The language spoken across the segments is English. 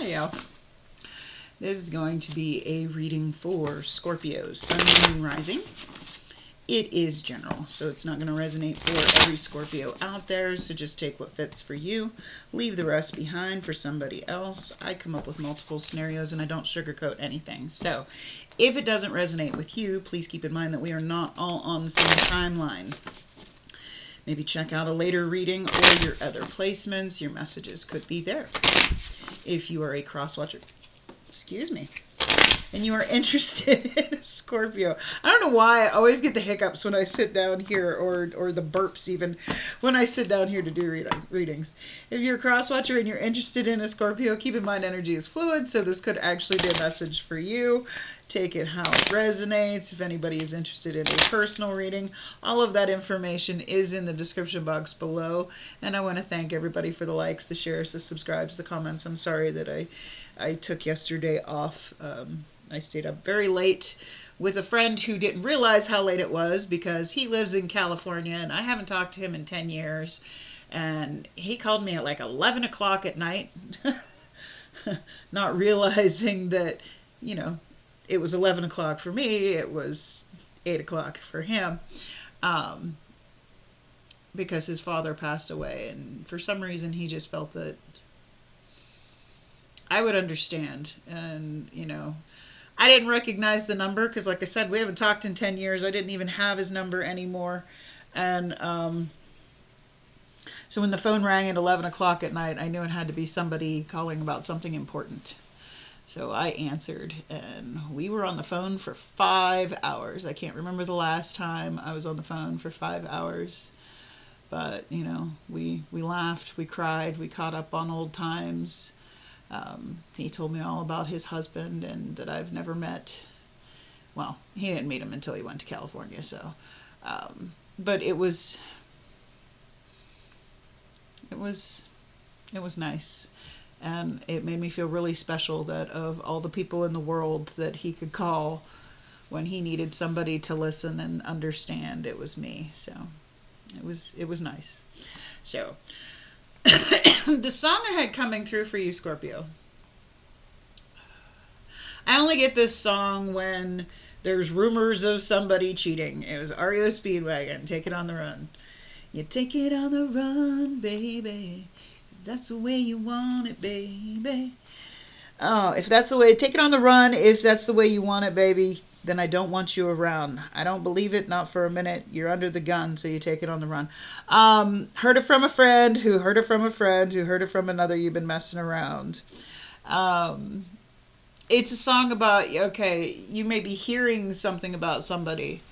Scorpio. This is going to be a reading for Scorpios, Sun, Moon, Rising. It is general, so it's not going to resonate for every Scorpio out there, so just take what fits for you. Leave the rest behind for somebody else. I come up with multiple scenarios, and I don't sugarcoat anything. So if it doesn't resonate with you, please keep in mind that we are not all on the same timeline. Maybe check out a later reading or your other placements. Your messages could be there. If you are a cross-watcher, excuse me, and you are interested in a Scorpio. I don't know why I always get the hiccups when I sit down here, or the burps even, when I sit down here to do readings. If you're a cross-watcher and you're interested in a Scorpio, keep in mind energy is fluid, so this could actually be a message for you. Take it how it resonates. If anybody is interested in a personal reading, all of that information is in the description box below. And I want to thank everybody for the likes, the shares, the subscribes, the comments. I'm sorry that I took yesterday off. I stayed up very late with a friend who didn't realize how late it was because he lives in California and I haven't talked to him in 10 years. And he called me at like 11 o'clock at night, not realizing that, you know, it was 11 o'clock for me. It was 8 o'clock for him, because his father passed away. And for some reason, he just felt that I would understand. And, you know, I didn't recognize the number because, like I said, we haven't talked in 10 years. I didn't even have his number anymore. And so when the phone rang at 11 o'clock at night, I knew it had to be somebody calling about something important. So I answered, and we were on the phone for 5 hours. I can't remember the last time I was on the phone for 5 hours. But, you know, we laughed, we cried, we caught up on old times. He told me all about his husband and that I've never met. Well, he didn't meet him until he went to California, so. But it was nice. And it made me feel really special that of all the people in the world that he could call when he needed somebody to listen and understand, it was me. So it was nice. So the song I had coming through for you, Scorpio. I only get this song when there's rumors of somebody cheating. It was REO Speedwagon, Take It on the Run. You take it on the run, baby. That's the way you want it, baby. Oh, if that's the way, take it on the run. If that's the way you want it, baby, then I don't want you around. I don't believe it, not for a minute. You're under the gun, so you take it on the run. Heard it from a friend who heard it from a friend who heard it from another. You've been messing around. It's a song about, okay, you may be hearing something about somebody,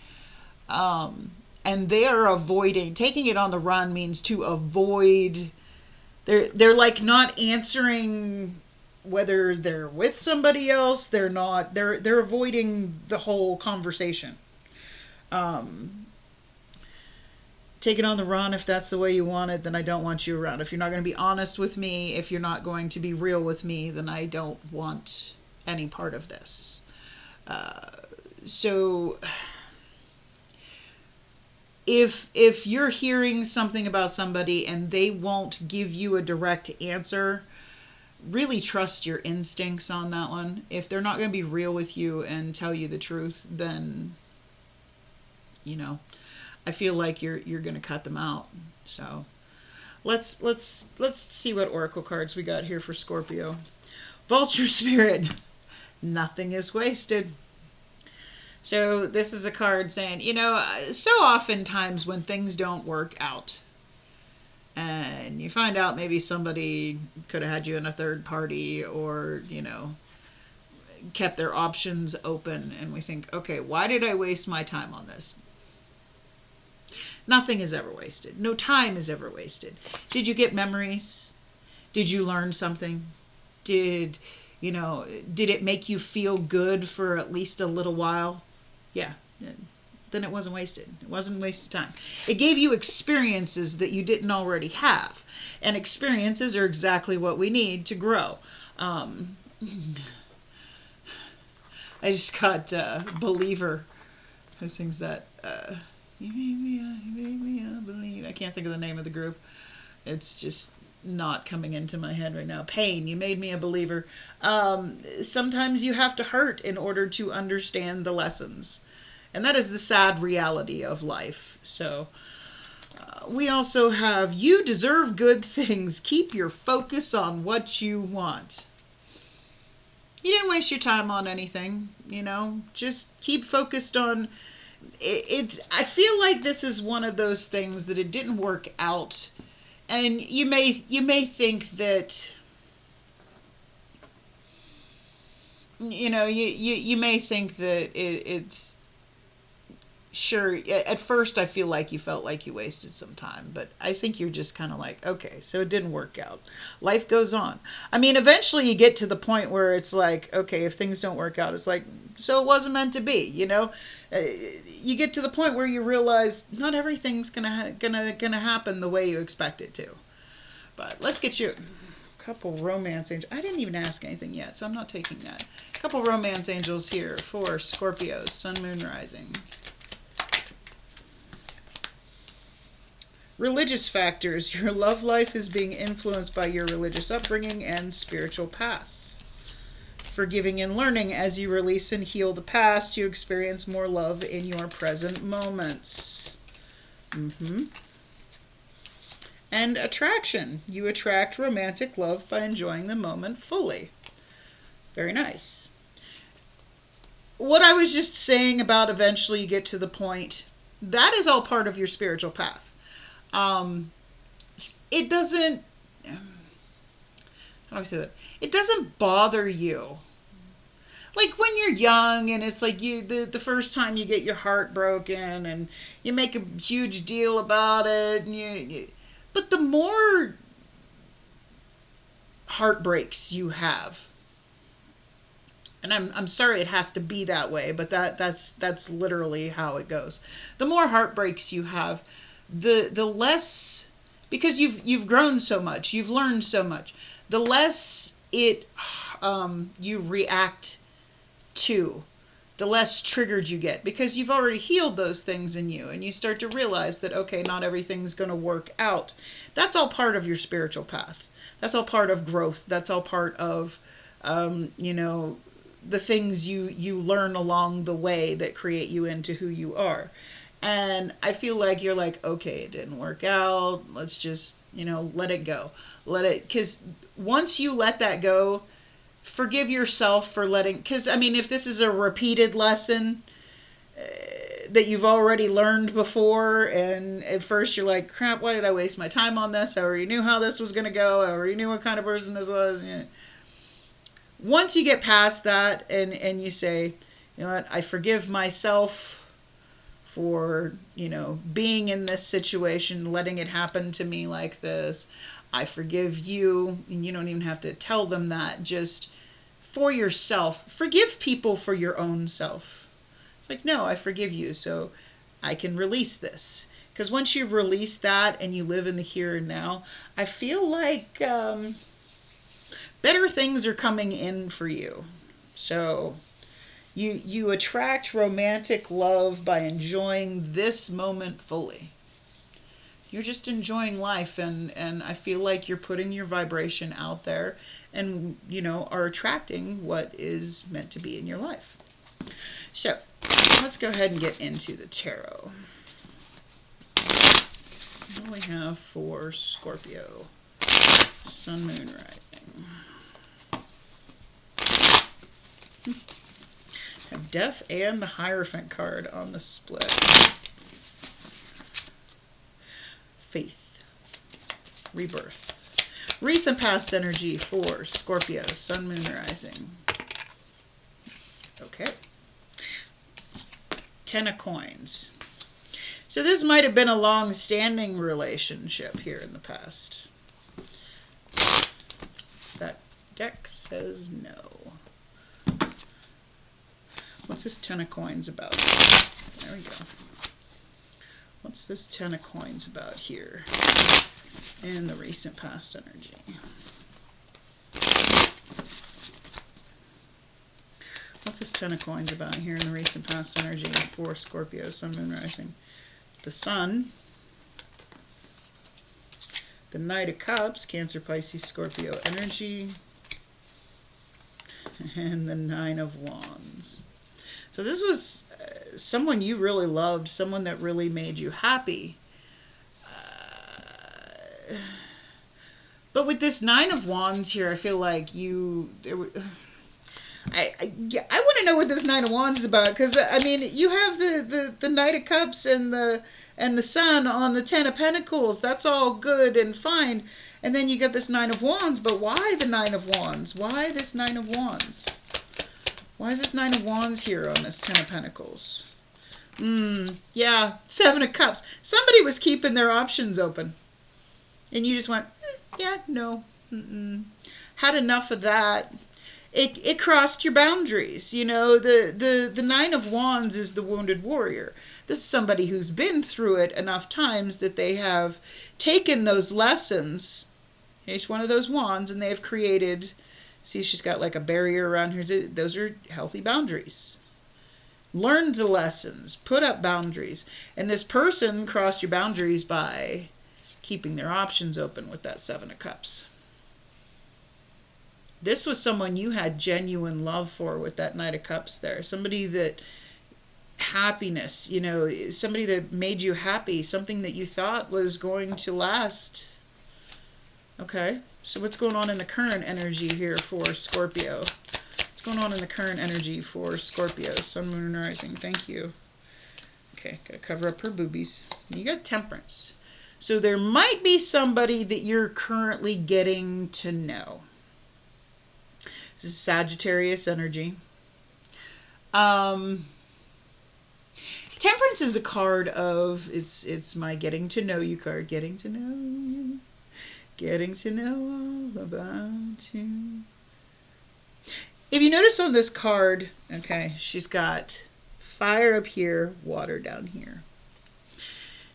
and they are avoiding. Taking it on the run means to avoid. They're like not answering whether they're with somebody else. They're not. They're avoiding the whole conversation. Take it on the run. If that's the way you want it, then I don't want you around. If you're not going to be honest with me, if you're not going to be real with me, then I don't want any part of this. So if you're hearing something about somebody and they won't give you a direct answer, really trust your instincts on that one. If they're not going to be real with you and tell you the truth, then, you know, I feel like you're going to cut them out. So let's see what oracle cards we got here for Scorpio. Vulture Spirit. Nothing is wasted. So this is a card saying, you know, so oftentimes when things don't work out and you find out maybe somebody could have had you in a third party or, you know, kept their options open, and we think, okay, why did I waste my time on this? Nothing is ever wasted. No time is ever wasted. Did you get memories? Did you learn something? Did it make you feel good for at least a little while? Yeah, then it wasn't wasted. It wasn't wasted time. It gave you experiences that you didn't already have. And experiences are exactly what we need to grow. I just got Believer, who sings that. You make me a believer. I can't think of the name of the group. It's just not coming into my head right now. Pain. You made me a believer. Sometimes you have to hurt in order to understand the lessons. And that is the sad reality of life. So we also have, you deserve good things. Keep your focus on what you want. You didn't waste your time on anything, you know. Just keep focused on it. I feel like this is one of those things that it didn't work out. And you may think that, you know, you may think that it's, sure, at first I feel like you felt like you wasted some time, but I think you're just kind of like, okay, so it didn't work out. Life goes on. I mean, eventually you get to the point where it's like, okay, if things don't work out, it's like, so it wasn't meant to be, you know? You get to the point where you realize not everything's gonna happen the way you expect it to. But let's get you a couple romance angels. I didn't even ask anything yet, so I'm not taking that. A couple romance angels here for Scorpios, Sun, Moon, Rising. Religious factors. Your love life is being influenced by your religious upbringing and spiritual path. Forgiving and learning. As you release and heal the past, you experience more love in your present moments. And attraction. You attract romantic love by enjoying the moment fully. Very nice. What I was just saying about eventually you get to the point, that is all part of your spiritual path. It doesn't, how do I say that? It doesn't bother you. Like when you're young and it's like the first time you get your heart broken and you make a huge deal about it, and but the more heartbreaks you have, and I'm sorry it has to be that way, but that's literally how it goes. The more heartbreaks you have, the less, because you've grown so much, you've learned so much, the less it you react to, the less triggered you get, because you've already healed those things in you, and you start to realize that, okay, not everything's going to work out. That's all part of your spiritual path. That's all part of growth. That's all part of you know, the things you learn along the way that create you into who you are. And I feel like you're like, okay, it didn't work out. Let's just, you know, let it go. Let it, because once you let that go, forgive yourself for letting, because, I mean, if this is a repeated lesson that you've already learned before, and at first you're like, crap, why did I waste my time on this? I already knew how this was going to go. I already knew what kind of person this was. Once you get past that and you say, you know what, I forgive myself for, you know, being in this situation, letting it happen to me like this. I forgive you. And you don't even have to tell them that. Just for yourself. Forgive people for your own self. It's like, no, I forgive you, so I can release this. Because once you release that and you live in the here and now, I feel like better things are coming in for you. So you attract romantic love by enjoying this moment fully. You're just enjoying life, and I feel like you're putting your vibration out there and, you know, are attracting what is meant to be in your life. So let's go ahead and get into the tarot. What do we have for Scorpio? Sun, Moon, Rising. Have Death and the Hierophant card on the split. Faith. Rebirth. Recent past energy for Scorpio, Sun, Moon, Rising. Okay. Ten of Coins. So this might have been a long-standing relationship here in the past. That deck says no. What's this Ten of Coins about? There we go. What's this Ten of Coins about here in the recent past energy? What's this Ten of Coins about here in the recent past energy for Scorpio, Sun, Moon, Rising? The Sun, The Knight of Cups, Cancer, Pisces, Scorpio energy. And the Nine of Wands. So this was someone you really loved, someone that really made you happy. But with this Nine of Wands here, I feel like I want to know what this Nine of Wands is about, because I mean, you have the Knight of Cups and the Sun on the Ten of Pentacles. That's all good and fine. And then you get this Nine of Wands, but why the Nine of Wands? Why this Nine of Wands? Why is this Nine of Wands here on this Ten of Pentacles? Yeah, Seven of Cups. Somebody was keeping their options open. And you just went, yeah, no. Had enough of that. It crossed your boundaries. You know, the Nine of Wands is the wounded warrior. This is somebody who's been through it enough times that they have taken those lessons, each one of those wands, and they have created, see, she's got like a barrier around her. Those are healthy boundaries. Learned the lessons, put up boundaries. And this person crossed your boundaries by keeping their options open with that Seven of Cups. This was someone you had genuine love for with that Knight of Cups there. Somebody that, happiness, you know, somebody that made you happy, something that you thought was going to last. Okay, so what's going on in the current energy here for Scorpio? What's going on in the current energy for Scorpio? Sun, Moon, and Rising. Thank you. Okay, gotta cover up her boobies. You got Temperance. So there might be somebody that you're currently getting to know. This is Sagittarius energy. Temperance is a card of, it's my getting to know you card. Getting to know you. Getting to know all about you. If you notice on this card, okay, she's got fire up here, water down here.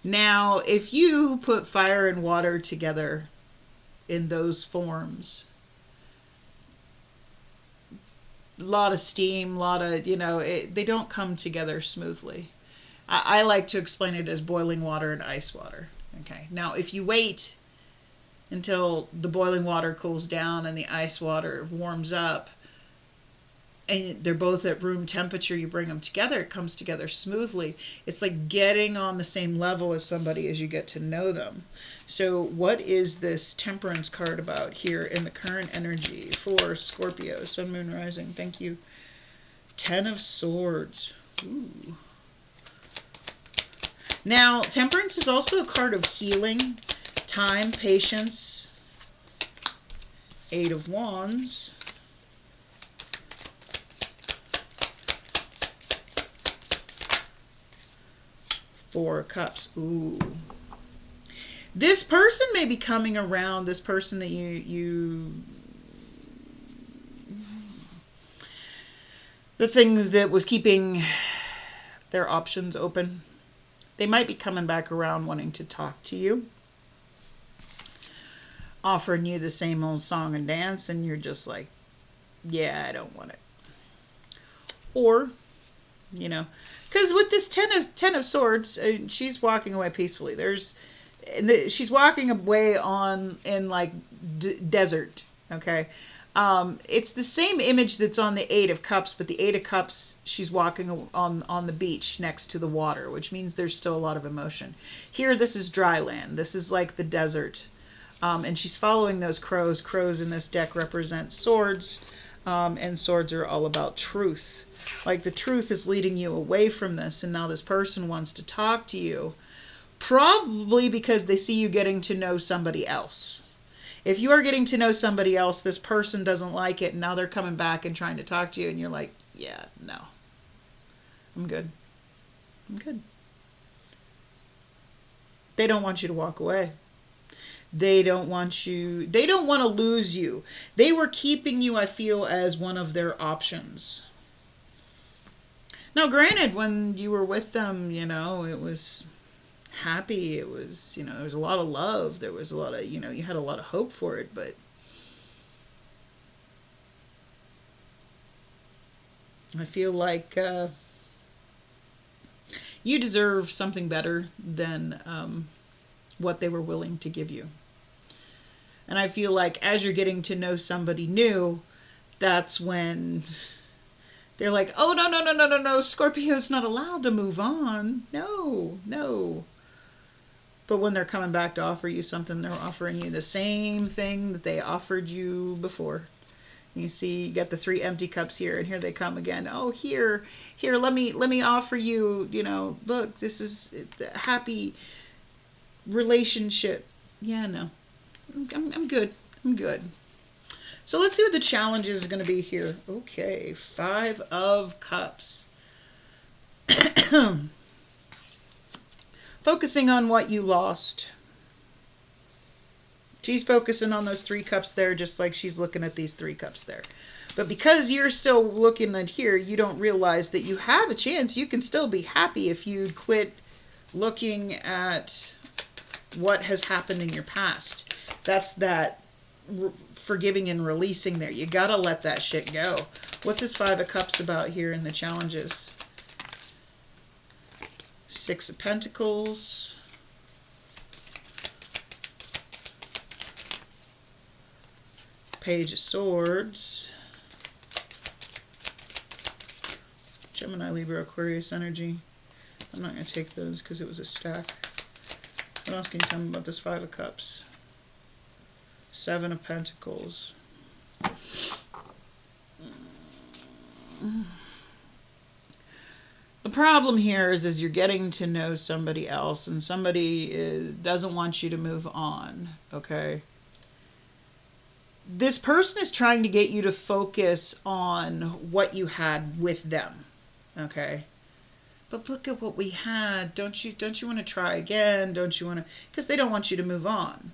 Now, if you put fire and water together in those forms, a lot of steam, a lot of, you know, they don't come together smoothly. I like to explain it as boiling water and ice water. Okay, now if you wait until the boiling water cools down and the ice water warms up, and they're both at room temperature, you bring them together, it comes together smoothly. It's like getting on the same level as somebody as you get to know them. So what is this Temperance card about here in the current energy for Scorpio? Sun, Moon, Rising. Thank you. Ten of Swords. Ooh. Now, Temperance is also a card of healing, time, patience. Eight of Wands. Four of Cups. Ooh. This person may be coming around, this person that the things that was keeping their options open. They might be coming back around wanting to talk to you, offering you the same old song and dance, and you're just like, yeah, I don't want it. Or, you know, because with this ten of Swords, she's walking away peacefully. She's walking away in like desert. Okay, it's the same image that's on the Eight of Cups, but the Eight of Cups, she's walking on the beach next to the water, which means there's still a lot of emotion. Here, this is dry land. This is like the desert, and she's following those crows. Crows in this deck represent swords, and swords are all about truth. Like the truth is leading you away from this, and now this person wants to talk to you, probably because they see you getting to know somebody else. If you are getting to know somebody else, this person doesn't like it, and now they're coming back and trying to talk to you, and you're like, yeah, no. I'm good. I'm good. They don't want you to walk away. They don't want to lose you. They were keeping you, I feel, as one of their options. Now, granted, when you were with them, you know, it was happy. It was, you know, there was a lot of love. There was a lot of, you know, you had a lot of hope for it, but I feel like you deserve something better than what they were willing to give you. And I feel like as you're getting to know somebody new, that's when they're like, oh, no, no, no, no, no, no, Scorpio's not allowed to move on. No, no. But when they're coming back to offer you something, they're offering you the same thing that they offered you before. You see, you got the 3 empty cups here, and here they come again. Oh, here, let me offer you, look, this is a happy relationship. Yeah, no, I'm good. I'm good. So let's see what the challenge is going to be here. Okay, 5 of Cups. Focusing on what you lost. She's focusing on those 3 cups there, just like she's looking at these 3 cups there. But because you're still looking at here, you don't realize that you have a chance. You can still be happy if you quit looking at what has happened in your past. That's that forgiving and releasing there. You gotta let that shit go. What's this 5 of Cups about here in the challenges? 6 of Pentacles. Page of Swords. Gemini, Libra, Aquarius energy. I'm not going to take those because it was a stack. What else can you tell me about this 5 of Cups? 7 of Pentacles. The problem here is you're getting to know somebody else, and somebody doesn't want you to move on, okay? This person is trying to get you to focus on what you had with them, okay? But look at what we had. Don't you want to try again? Don't you want to? Because they don't want you to move on.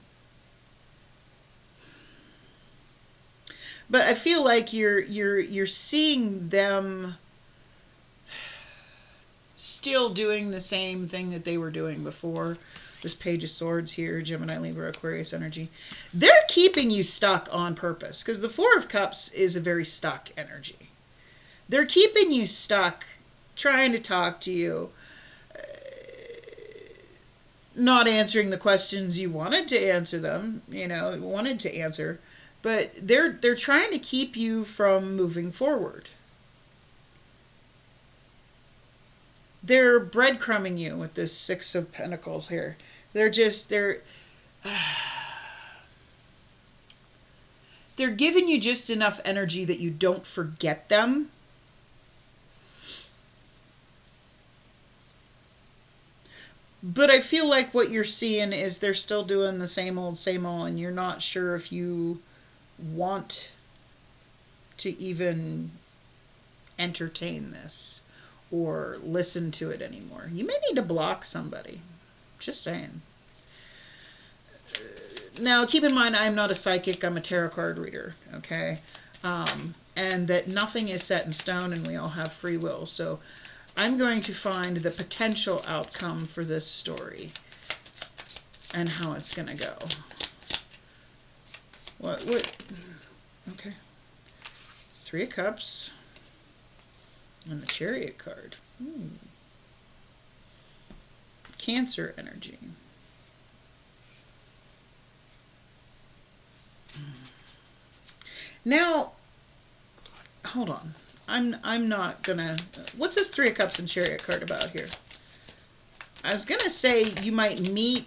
But I feel like you're seeing them still doing the same thing that they were doing before. This Page of Swords here, Gemini, Libra, Aquarius energy. They're keeping you stuck on purpose because the 4 of Cups is a very stuck energy. They're keeping you stuck, trying to talk to you, not answering the questions you wanted to answer them, wanted to answer, but they're trying to keep you from moving forward. They're breadcrumbing you with this 6 of Pentacles here. They're giving you just enough energy that you don't forget them. But I feel like what you're seeing is they're still doing the same old, and you're not sure if you want to even entertain this or listen to it anymore. You may need to block somebody. Just saying. Now, keep in mind, I'm not a psychic. I'm a tarot card reader, okay? And that nothing is set in stone and we all have free will. So I'm going to find the potential outcome for this story and how it's going to go. What? Okay. 3 of Cups and the Chariot card. Cancer energy. Now, hold on. I'm not gonna. What's this 3 of Cups and Chariot card about here? I was gonna say you might meet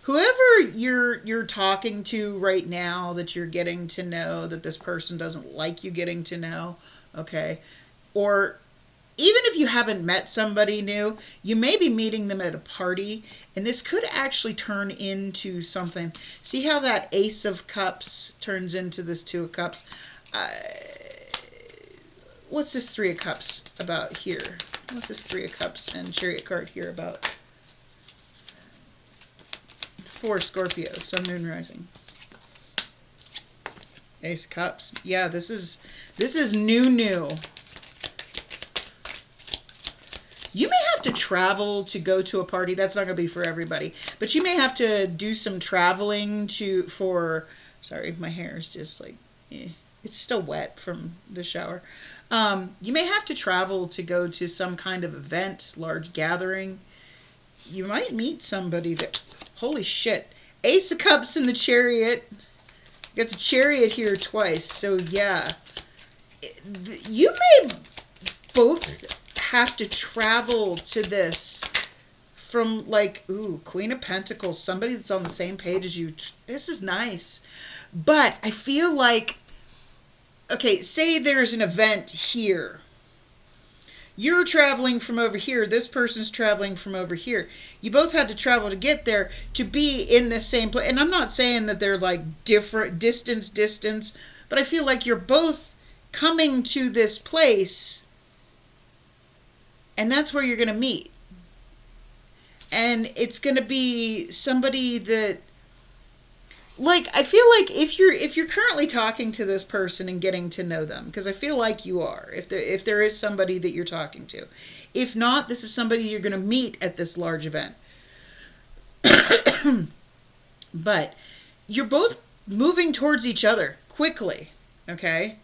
whoever you're talking to right now, that you're getting to know, that this person doesn't like you getting to know, okay? Or even if you haven't met somebody new, you may be meeting them at a party, and this could actually turn into something. See how that Ace of Cups turns into this 2 of Cups? What's this 3 of Cups about here? What's this 3 of Cups and Chariot card here about? For Scorpio, Sun, Moon, Rising. Ace of Cups. Yeah, this is new. You may have to travel to go to a party. That's not going to be for everybody. But you may have to do some traveling sorry, my hair is just like, it's still wet from the shower. You may have to travel to go to some kind of event, large gathering. You might meet somebody that, holy shit, Ace of Cups in the Chariot. It's a Chariot here twice. So yeah, you may both have to travel to this from like, ooh, Queen of Pentacles, somebody that's on the same page as you. This is nice. But I feel like, okay, say there's an event here. You're traveling from over here. This person's traveling from over here. You both had to travel to get there to be in the same place. And I'm not saying that they're like different distance, but I feel like you're both coming to this place, and that's where you're going to meet. And it's going to be somebody that, like, I feel like if you're currently talking to this person and getting to know them, because I feel like you are, if there is somebody that you're talking to. If not, this is somebody you're going to meet at this large event. But you're both moving towards each other quickly, okay?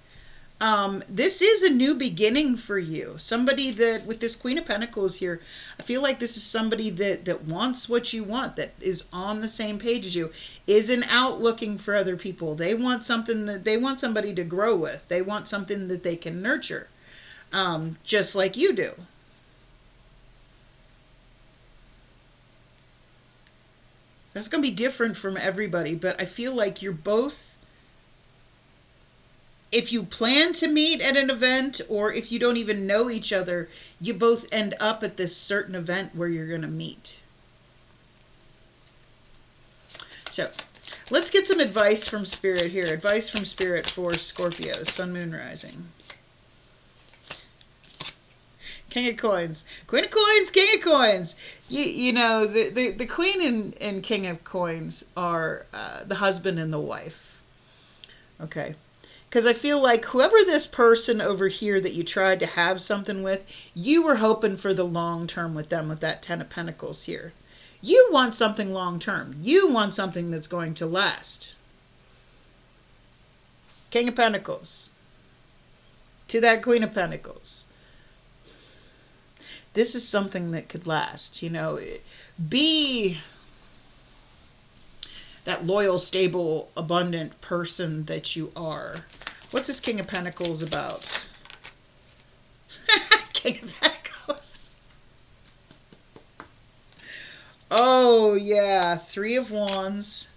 This is a new beginning for you. Somebody that, with this Queen of Pentacles here, I feel like this is somebody that wants what you want, that is on the same page as you, isn't out looking for other people. They want something that they want somebody to grow with. They want something that they can nurture, just like you do. That's going to be different from everybody, but I feel like you're both, if you plan to meet at an event, or if you don't even know each other, you both end up at this certain event where you're going to meet. So let's get some advice from Spirit here. Advice from Spirit for Scorpio, Sun, Moon, Rising. King of Coins. Queen of Coins, King of Coins. You know, the Queen and King of Coins are the husband and the wife. Okay. Because I feel like whoever this person over here that you tried to have something with, you were hoping for the long term with them with that Ten of Pentacles here. You want something long term. You want something that's going to last. King of Pentacles. To that Queen of Pentacles. This is something that could last. You know, be that loyal, stable, abundant person that you are. What's this King of Pentacles about? King of Pentacles. Oh, yeah. Three of Wands.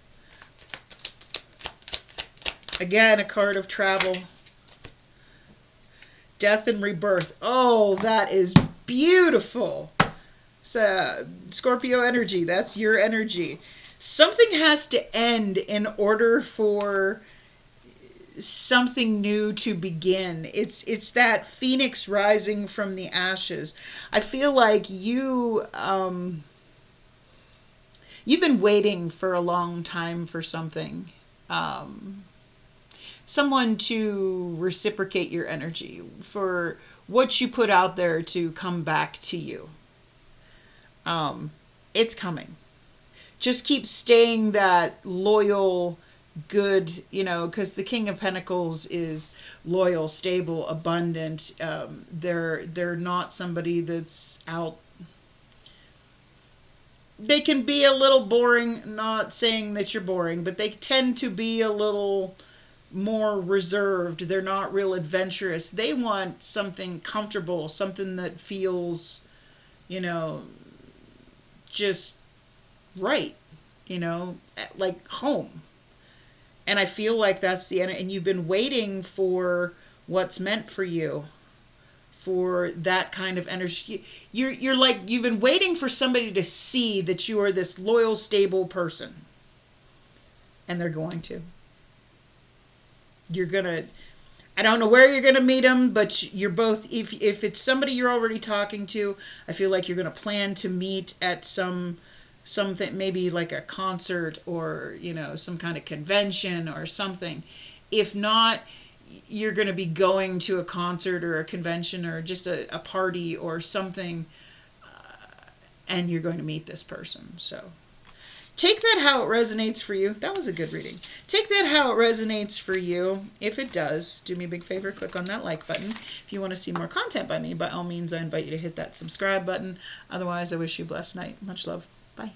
Again, a card of travel. Death and rebirth. Oh, that is beautiful. So, Scorpio energy. That's your energy. Something has to end in order for something new to begin. It's that phoenix rising from the ashes. I feel like you've been waiting for a long time for something. Someone to reciprocate your energy, for what you put out there to come back to you. It's coming. Just keep staying that loyal, good, you know, because the King of Pentacles is loyal, stable, abundant. They're not somebody that's out. They can be a little boring, not saying that you're boring, but they tend to be a little more reserved. They're not real adventurous. They want something comfortable, something that feels, you know, just right, you know, like home. And I feel like that's the end. And you've been waiting for what's meant for you, for that kind of energy. You're like, you've been waiting for somebody to see that you are this loyal, stable person. And they're going to. You're going to, I don't know where you're going to meet them, but you're both, if it's somebody you're already talking to, I feel like you're going to plan to meet at something, maybe like a concert, or, you know, some kind of convention or something. If not, you're going to be going to a concert or a convention or just a party or something, and you're going to meet this person. So take that how it resonates for you. That was a good reading. Take that how it resonates for you. If it does, do me a big favor, click on that like button. If you want to see more content by me, by all means, I invite you to hit that subscribe button. Otherwise, I wish you a blessed night. Much love. Bye.